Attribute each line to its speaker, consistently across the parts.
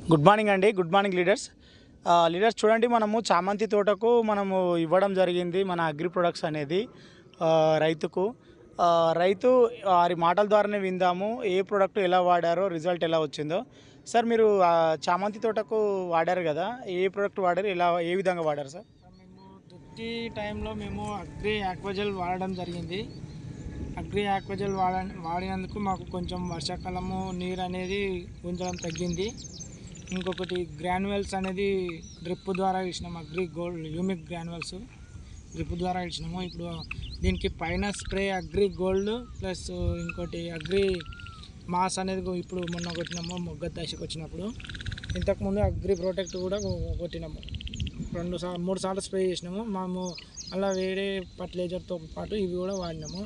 Speaker 1: Good morning అండి. Good morning leaders. Leaders చూడండి, మనము చామంతి తోటకు మనము ఇవ్వడం జరిగింది మన అగ్రి ప్రొడక్ట్స్ అనేది రైతుకు. రైతు వారి మాటల ద్వారానే విందాము ఏ ప్రోడక్ట్ ఎలా వాడారో, రిజల్ట్ ఎలా వచ్చిందో. సార్, మీరు చామంతి తోటకు వాడారు కదా, ఏ ప్రోడక్ట్ వాడారు, ఎలా ఏ విధంగా వాడారు సార్?
Speaker 2: మేము దుక్కి టైంలో మేము అగ్రి ఆక్వాజెల్ వాడడం జరిగింది. అగ్రి ఆక్వాజెల్ వాడినందుకు మాకు కొంచెం వర్షాకాలము నీరు అనేది ఉంచడం తగ్గింది. ఇంకొకటి గ్రాన్యువల్స్ అనేది డ్రిప్ ద్వారా ఇచ్చినాము. Agri gold humic granules drip ద్వారా ఇచ్చినాము. ఇప్పుడు దీనికి పైన స్ప్రే అగ్రి గోల్డ్ ప్లస్ ఇంకోటి అగ్రి మాస్ అనేది ఇప్పుడు మొన్న కొట్టినాము మొగ్గ దశకు వచ్చినప్పుడు. ఇంతకుముందు అగ్రి ప్రొటెక్ట్ కూడా కొట్టినాము. 3 సార్లు స్ప్రే చేసినాము. మేము అలా వేరే ఫర్టిలైజర్తో పాటు ఇవి కూడా వాడినాము.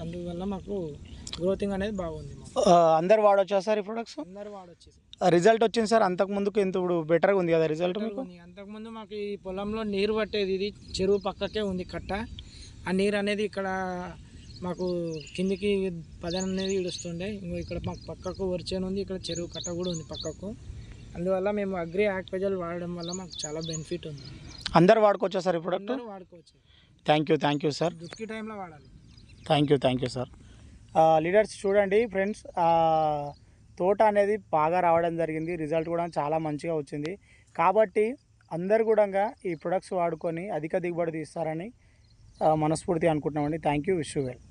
Speaker 2: అందువల్ల మాకు గ్రోతింగ్ అనేది బాగుంది.
Speaker 1: అందరు వాడొచ్చా సార్ ఈ ప్రొడక్ట్స్?
Speaker 2: అందరు వాడొచ్చేసి
Speaker 1: రిజల్ట్ వచ్చింది సార్. అంతకుముందుకు ఇప్పుడు బెటర్గా ఉంది కదా రిజల్ట్ మీకు?
Speaker 2: అంతకుముందు మాకు ఈ పొలంలో నీరు పట్టేది, ఇది చెరువు పక్కకే ఉంది కట్ట. ఆ నీరు అనేది ఇక్కడ మాకు కిందికి పదన అనేది ఇడుస్తుండే. ఇంకో ఇక్కడ మాకు పక్కకు వరిచేను ఉంది, ఇక్కడ చెరువు కట్ట కూడా ఉంది పక్కకు. అందువల్ల మేము అగ్రి ఆక్వాజెల్ వాడడం వల్ల మాకు చాలా బెనిఫిట్ ఉంది.
Speaker 1: అందరు వాడుకోవచ్చా సార్ ఈ ప్రొడక్ట్?
Speaker 2: వాడుకోవచ్చు.
Speaker 1: Thank you sir.
Speaker 2: దుక్కి టైంలో వాడాలి.
Speaker 1: Thank you sir. లీడర్స్ చూడండి ఫ్రెండ్స్, తోట అనేది బాగా రావడం జరిగింది. రిజల్ట్ కూడా చాలా మంచిగా వచ్చింది. కాబట్టి అందరు కూడా ఈ ప్రొడక్ట్స్ వాడుకొని అధిక దిగుబడి తీస్తారని మనస్ఫూర్తిగా అనుకుంటున్నామండి. Thank you. Wish you well.